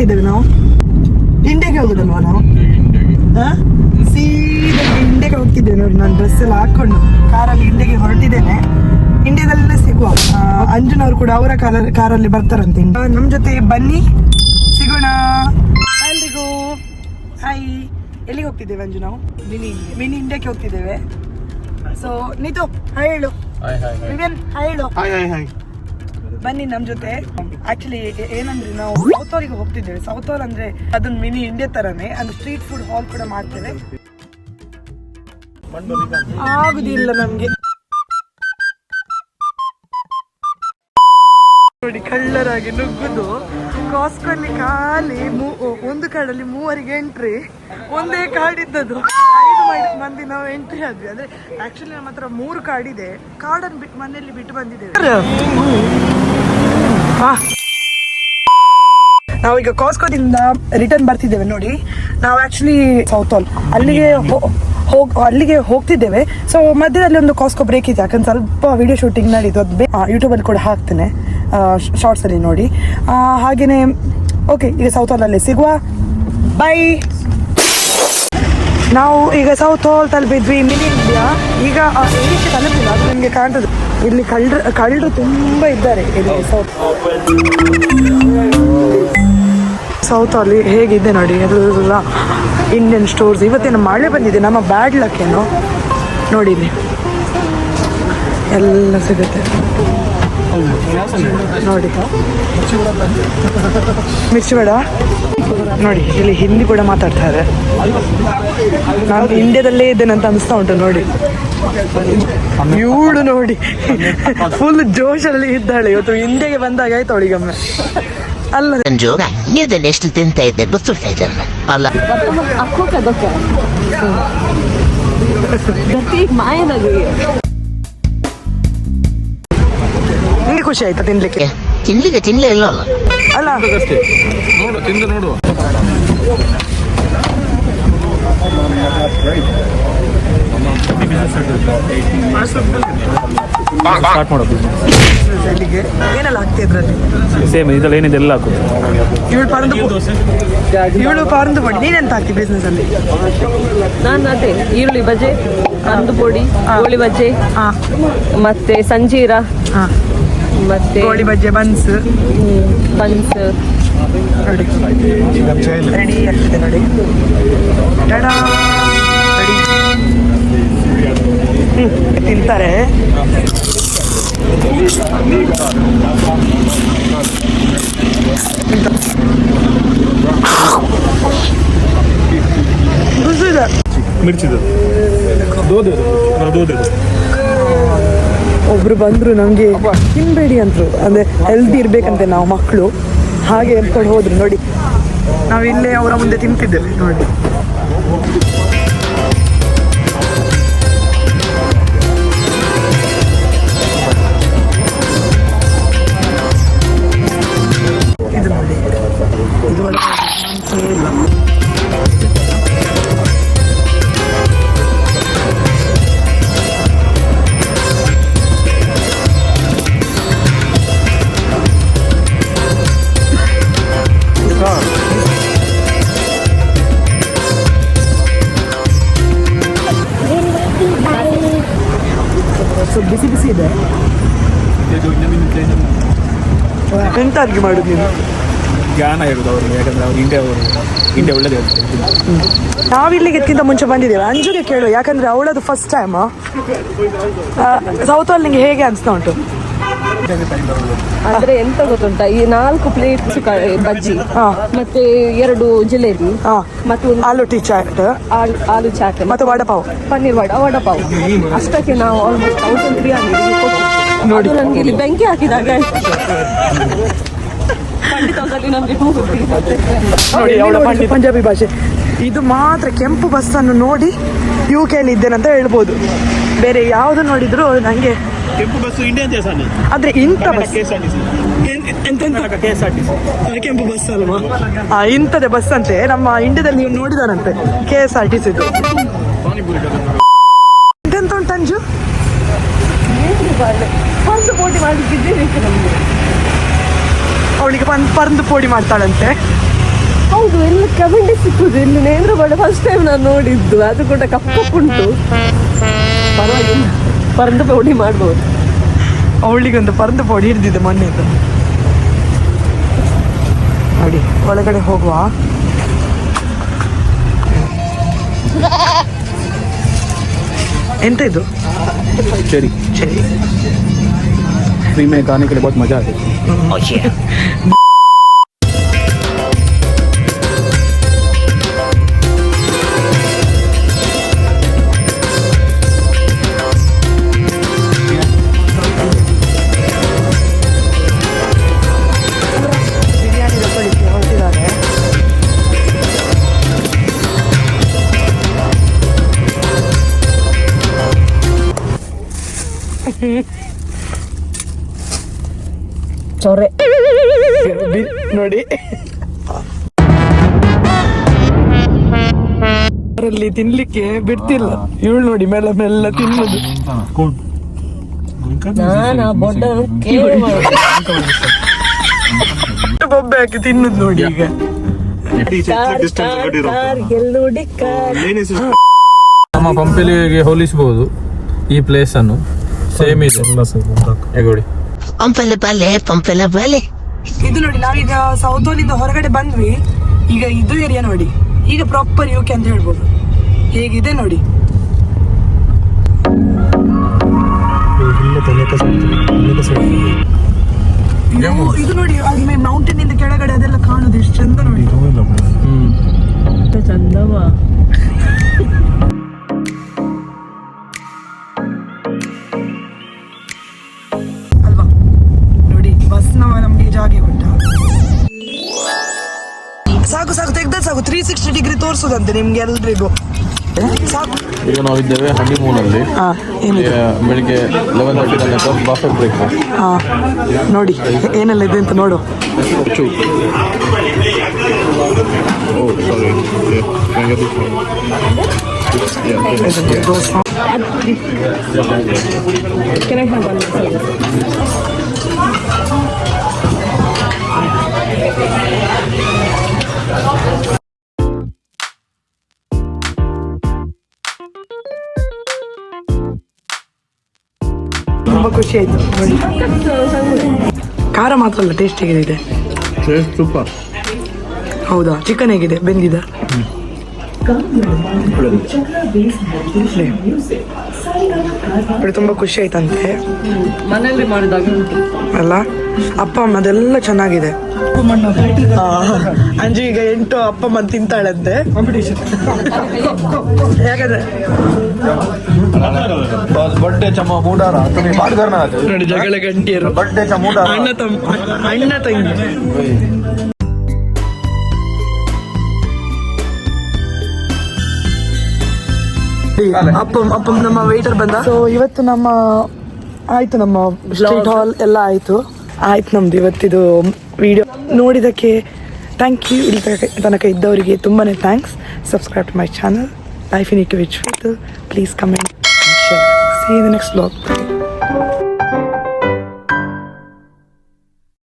ಹೊರಟಿದ್ದೇವೆ ನಾವು. ಇಂಡಿಯಾಗೆ ಹೋಗುದಲ್ವಾ ನಾವು? ಸೀದಾ ಇಂಡಿಯಾಗೆ ಹೋಗ್ತಿದ್ದೇವೆ ನೋಡಿ. ನಾನು ಡ್ರೆಸ್ ಎಲ್ಲ ಹಾಕೊಂಡು ಕಾರಲ್ಲಿ ಇಂಡಿಯಾಗೆ ಹೊರಟಿದ್ದೇನೆ. ಇಂಡಿಯಾದಲ್ಲೇ ಸಿಗುವ. ಅಂಜನವ್ರು ಕೂಡ ಅವರ ಕಾರಲ್ಲಿ ಬರ್ತಾರಂತೆ. ನಮ್ಮ ಜೊತೆ ಬನ್ನಿ, ಸಿಗೋಣ. ಎಲ್ರಿಗೂ ಹಾಯ್. ಎಲ್ಲಿಗೆ ಹೋಗ್ತಿದ್ದೇವೆ ಅಂಜು? ನಾವು ಮಿನಿ ಇಂಡಿಯಾಕ್ಕೆ ಹೋಗ್ತಿದ್ದೇವೆ. ಸೊ ನೀತು ಹಾಯ್ ಹೇಳು. ವಿವಿಯನ್ ಹಾಯ್ ಹೇಳು. ಬನ್ನಿ ನಮ್ಮ ಜೊತೆ. ಆಕ್ಚುಲಿ ಏನಂದ್ರೆ ನಾವು ಸೌತ್ ಹಾಲ್ಗೆ ಹೋಗ್ತಿದ್ದೇವೆ. ಸೌತ್ ಹಾಲ್ ಅಂದ್ರೆ ಅದನ್ನ ಮಿನಿ ಇಂಡಿಯಾ ತರನೇ, ಅಂದ್ರೆ ಸ್ಟ್ರೀಟ್ ಫುಡ್ ಹಾಲ್ ಕೂಡ ಮಾಡ್ತೇವೆ. ಆಗುದಿಲ್ಲ ನಮ್ಗೆ ನೋಡಿ. ಕಳ್ಳರಾಗಿ ನುಗ್ಗುದು. ಕಾಸ್ಟ್ಲಿ ಖಾಲಿ ಒಂದು ಕಾರ್ಡಲ್ಲಿ 3 ಎಂಟ್ರಿ. ಒಂದೇ ಕಾರ್ಡ್ ಇದ್ದದ್ದು 5 ಮಂದಿ ನಾವು ಎಂಟ್ರಿ ಆದ್ವಿ. ಅಂದ್ರೆ ಆಕ್ಚುಲಿ ನಮ್ಮ ಹತ್ರ 3 ಕಾರ್ಡ್ ಇದೆ. ಕಾರ್ಡನ್ನು ಬಿಟ್ಟು ಮನೆಯಲ್ಲಿ ಬಿಟ್ಟು ಬಂದಿದ್ದೇವೆ. ನಾವೀಗ ಕಾಸ್ಕೋದಿಂದ ರಿಟರ್ನ್ ಬರ್ತಿದ್ದೇವೆ ನೋಡಿ. ನಾವು ಆಕ್ಚುಲಿ ಸೌತ್ ಹಾಲ್ ಅಲ್ಲಿಗೆ ಹೋಗ್ತಿದ್ದೇವೆ. ಸೊ ಮಧ್ಯದಲ್ಲಿ ಒಂದು ಕಾಸ್ಕೋ ಬ್ರೇಕ್ ಇದೆ, ಯಾಕಂದ್ರೆ ಸ್ವಲ್ಪ ವಿಡಿಯೋ ಶೂಟಿಂಗ್ ನಡೀತು. ಅದು ಯೂಟ್ಯೂಬಲ್ಲಿ ಕೂಡ ಹಾಕ್ತೇನೆ, ಶಾರ್ಟ್ಸ್ ಅಲ್ಲಿ ನೋಡಿ. ಹಾಗೇನೆ ಓಕೆ, ಈಗ ಸೌತ್ ಹಾಲ್ ಅಲ್ಲೇ ಸಿಗುವ. ಬೈ. ನಾವು ಈಗ ಸೌತ್ ಹಾಲ್ ತಲುಪಿದ್ವಿ, ಮಿನಿ ಇಂಡಿಯಾ. ಈಗ ಏರಿಕೆ ತಲುಪಿಲ್ಲ, ಅದು ನಿಮಗೆ ಕಾಣ್ತದೆ. ಇಲ್ಲಿ ಕಳ್ಳರು ತುಂಬಾ ಇದ್ದಾರೆ. ಇಲ್ಲಿ ಸೌತ್ ಹಾಲ್ ಹೇಗಿದೆ ನೋಡಿ. ಎಲ್ಲ ಇಂಡಿಯನ್ ಸ್ಟೋರ್ಸ್. ಇವತ್ತೇನು ಮಳೆ ಬಂದಿದೆ, ನಮ್ಮ ಬ್ಯಾಡ್ ಲಕ್ ಏನೋ ನೋಡಿ. ಇಲ್ಲಿ ಎಲ್ಲ ಸಿಗುತ್ತೆ ನೋಡಿ. ಮಿರ್ಚಿ ಬೇಡ ನೋಡಿ. ಇಲ್ಲಿ ಹಿಂದಿ ಕೂಡ ಮಾತಾಡ್ತಾರೆ. ನಾನು ಇಂಡಿಯಾದಲ್ಲೇ ಇದ್ದೇನಂತ ಅನಿಸ್ತಾ ಉಂಟು ನೋಡಿ. ಇವಳು ನೋಡಿ ಫುಲ್ ಜೋಶಲ್ಲಿ ಇದ್ದಾಳೆ. ಇವತ್ತು ಇಂಡಿಯಾಗೆ ಬಂದಾಗ ಆಯ್ತು ಅವಳಿಗೊಮ್ಮೆ. ಅಲ್ಲ ನೀರಲ್ಲಿ ಎಷ್ಟು ತಿಂತ ಇದ್ದೆ ಗೊತ್ತಿರ್ತಾ ಇದ್ದಲ್ಲ ಅಲ್ಲ ನಿಂಗೆ ಖುಷಿ ಆಯ್ತಾ ತಿನ್ಲಿಕ್ಕೆ? ತಿನ್ಲೇ ಇಲ್ಲ ಅಲ್ಲ. ನೋಡು ಸ್ಟಾರ್ಟ್ ಮಾಡೋದು. ಏನೆಲ್ಲ ಹಾಕ್ತಿ ಅದ್ರಲ್ಲಿ? ಸೇಮ್ ಇದ್ರಲ್ಲಿ ಏನಿದೆ ಎಲ್ಲ ಹಾಕೋದು. ಇವಳು ಪಾರಂದು ಪೊಡಿ. ನೀನೆಂತ ಹಾಕ್ತಿ ಬಿಸ್ನೆಸ್ ಅಲ್ಲಿ? ನಾನು ಅದೇ ಈರುಳ್ಳಿ ಬಜೆ, ಕಂದು ಪೊಡಿ, ಗೋಳಿ ಬಜ್ಜೆ, ಮತ್ತೆ ಸಂಜೀರ, ಮತ್ತೆ ಗೋಳಿ ಬಜ್ಜೆ, ಬನ್ಸ್ ನೋಡಿ. ರೆಡಿ ಆಗ್ತದೆ ನೋಡಿ. ರೆಡಿ ತಿಂತಾರೆ. ಮಿರ್ಚಿದು ಒಬ್ರು ಬಂದ್ರು ನಮ್ಗೆ ತಿನ್ಬೇಡಿ ಅಂತರು. ಅಂದ್ರೆ ಹೆಲ್ದಿ ಇರ್ಬೇಕಂತೆ ನಾವು ಮಕ್ಕಳು. ಹಾಗೆ ಎತ್ಕೊಂಡು ಹೋದ್ರು ನೋಡಿ. ನಾವಿಲ್ಲೇ ಅವರ ಮುಂದೆ ತಿಂತಿದ್ದೇವೆ ನೋಡಿ. ಇದು ನೋಡಿ, ಇದು ಇಲ್ಲ. ಬಿಸಿ ಬಿಸಿ ಇದೆ. ಎಂತ ಅರ್ಗಿ ಮಾಡುದು ನೀನು? ಜ್ಞಾನ ಇರೋದು ಅವ್ರಿಗೆ, ಯಾಕಂದ್ರೆ ಅವ್ರು ಇಂಡಿಯಾ ಒಳ್ಳೇದು ಹೇಳ್ತಾರೆ. ನಾವಿಲ್ಲಿಗೆಕ್ಕಿಂತ ಮುಂಚೆ ಬಂದಿದ್ದೇವೆ. ಅಂಜುಗೆ ಕೇಳು, ಯಾಕಂದ್ರೆ ಅವಳದು ಫಸ್ಟ್ ಟೈಮ್. ಸೌತ್ ಹಾಲ್ ನಿಂಗೆ ಹೇಗೆ ಅನಿಸ್ತಾ ಉಂಟು? ಅಂದ್ರೆ ಎಂತ ಗೊತ್ತುಂಟಾ, ಈ 4 ಪ್ಲೇಟ್ಸ್ ಬಜ್ಜಿ, ಮತ್ತೆ 2 ಜಿಲೇಬಿ, ಮತ್ತು ಆಲೂ ಟೀ ಚಾಟ್, ಆಲೂ ಚಾಟ್, ಮತ್ತೆ ವಡಪಾವ್, ಪನ್ನೀರ್ ವಡಪಾವ್. ಅಷ್ಟಕ್ಕೆ ನಾವು ಆಲ್ಮೋಸ್ಟ್ 1300 ಕೊಟ್ಟು ನೋಡಿ. ನನಗೆ ಇಲ್ಲಿ ಬೆಂಕಿ ಹಾಕಿದಾಗ ನೋಡಿ ಅವಳ ಪಂಜಾಬಿ ಭಾಷೆ. ಇದು ಮಾತ್ರ ಕೆಂಪು ಬಸ್ಸನ್ನು ನೋಡಿ UK ಅಲ್ಲಿ ಇದ್ದೇನಂತ ಹೇಳ್ಬೋದು. ಬೇರೆ ಯಾವುದು ನೋಡಿದ್ರು ನನಗೆ ಕೆಂಪು ಬಸ್ ಇಂಡಿಯನ್ ದೇಶನೇ. ಆದ್ರೆ ಇಂಥ ಬಸ್ ಕೆಂಪು ಬಸ್ ಅಲ್ವಾ? ಇಂಥದೇ ಬಸ್ ಅಂತೆ. ನಮ್ಮ ಇಂಡಿಯಾದಲ್ಲಿ ನೀವು ನೋಡಿದಾರಂತೆ KSRTC. ಎಂತೆಂತ ಉಂಟು ಅಂಜು? ಒಂದು ಪೋಟಿ ಮಾಡಿದ್ದಿದ್ದೆ ನಮಗೆ. ಅವಳಿಗೆ ಪರಂದು ಪೋಡಿ ಮಾಡ್ತಾಳಂತೆ. ಹೌದು, ಎಲ್ಲ ಕಮೆಂಟ್ ಸಿಕ್ಕುದು ಇಲ್ಲಿ ನೇಂದ್ರಬಾಳೆ ಫಸ್ಟ್ ಟೈಮ್ ನಾನು ನೋಡಿದ್ದು. ಅದು ಕೂಡ ಕಪ್ಪುಂಟು. ಪರವಾಗಿಲ್ಲ, ಪರಂದು ಪೌಡಿ ಮಾಡ್ಬೋದು. ಅವಳಿಗೊಂದು ಪರಂದು ಪೌಡಿ ಹಿಡಿದಿದೆ ಮೊನ್ನೆ ಇದು ನೋಡಿ. ಒಳಗಡೆ ಹೋಗುವ. ಎಂತ ಇದು? चेरी ಸರಿ, फ्री में खाने के लिए बहुत मजा आता है. ಬಿರಿಯಾನಿ ತಗೊಳ್ಳಿಕ್ಕೆ ಹೊರಟಿದ್ದಾರೆ. ಚೊರೆ ನೋಡಿ ಅವರಲ್ಲಿ ತಿನ್ಲಿಕ್ಕೆ ಬಿಡ್ತಿಲ್ಲ. ಇವಳು ನೋಡಿ ಮೆಲ್ಲ ಮೆಲ್ಲ ತಿನ್ನೋದು. ನಾನು ಬೊಡ್ಡ ಬೊಬ್ಬೆ ಹಾಕಿ ತಿನ್ನೋದು ನೋಡಿ. ಈಗ ನಮ್ಮ ಪಂಪಿಲಿಗೆ ಹೋಲಿಸಬಹುದು ಈ ಪ್ಲೇಸ್ ಅನ್ನು. ಸೇಮ್ ಇದೆ ಹೇಗೋಡಿ. ಪಂಪೆಲ್ಲ ಬಾಲೆ ಇದು ನೋಡಿ, ನಾವೀಗ ಸೌತೋಲಿಂದ ಹೊರಗಡೆ ಬಂದ್ವಿ. ಈಗ ಇದು ಏರಿಯಾ ನೋಡಿ, ಈಗ ಪ್ರಾಪರ್ ಯುಕೆ ಅಂತ ಹೇಳ್ಬೋದು. ಹೇಗಿದೆ ನೋಡಿ. ಇದು ನೋಡಿ, ಮೌಂಟೇನ್ ಇಂದ ಕೆಳಗಡೆ ಅದೆಲ್ಲ ಕಾಣುದು ಎಷ್ಟು ಚಂದ ನೋಡಿ. ಚಂದವಾ. ಅಲ್ವಾ ನೋಡಿ, ಬಸ್ನವ ನಮ್ಗೆ ಜಾಗೆ ಕೊಟ್ಟ. ಸಾಕು ಸಾಕು, ತೆಗ್ದ ಸಾಕು. 360 ಡಿಗ್ರಿ ತೋರಿಸೋದಂತೆ ನಿಮ್ಗೆ ಎಲ್ರಿಗೂ. ಸಾಕು. ಈಗ ನಾವಿದ್ದೇವೆ ಹನಿಮೂನಲ್ಲಿ. ಹಾ, ಏನಿದೆ? ಬೆಳಿಗ್ಗೆ 11:30 ತನಕ ಬಫೆಟ್ ಬ್ರೇಕ್ಫಾಸ್ಟ್. ಹಾ, ನೋಡಿ ಏನೆಲ್ಲ ಇದೆ ಅಂತ ನೋಡು. Dosa. Can I have one? ತುಂಬಾ ಖುಷಿ ಆಯ್ತು ನೋಡಿ. ಖಾರ ಮಾತ್ರ ಅಲ್ಲ, ಟೇಸ್ಟ್ ಹೇಗಿದೆ? ಸೂಪರ್. ಹೌದಾ? ಚಿಕನ್ ಹೇಗಿದೆ? ಬೆಂದಿದ? ತುಂಬಾ ಖುಷಿ ಆಯ್ತಂತೆ. ಮನೆಯಲ್ಲಿ ಮಾಡಿದಾಗ ಉಂಟು ಅಲ್ಲ, ಅಪ್ಪ ಅಮ್ಮ ಅದೆಲ್ಲ ಚೆನ್ನಾಗಿದೆ. ಅಂಜು ಈಗ 8 ಅಪ್ಪ ಅಮ್ಮ ತಿಂತಾಳಂತೆ. ಯಾಕಂದ್ರೆ बर्थडे चमा मूडारा तुम्ही बात करणार ನೋಡಿ, ಜಗಳ ಗಂಟಿಯರು बर्थडे चा मूडारा ಅಣ್ಣ ತಂಗಿ. ಅಪ್ಪ ನಮ್ಮ ವೇಟರ್ ಬಂದ. ಸೊ ಇವತ್ತು ನಮ್ಮ ಆಯ್ತು, ನಮ್ಮ ಸ್ಟ್ರೀಟ್ ಹಾಲ್ ಎಲ್ಲ ಆಯ್ತು ನಮ್ದು ಇವತ್ತಿದು ವಿಡಿಯೋ ನೋಡಿದಕ್ಕೆ ಥ್ಯಾಂಕ್ ಯು. ಇಲ್ಲಿ ತನಕ ಇದ್ದವರಿಗೆ ತುಂಬಾನೇ thanks. Subscribe to my channel life in which please comment, share. See you in the next vlog.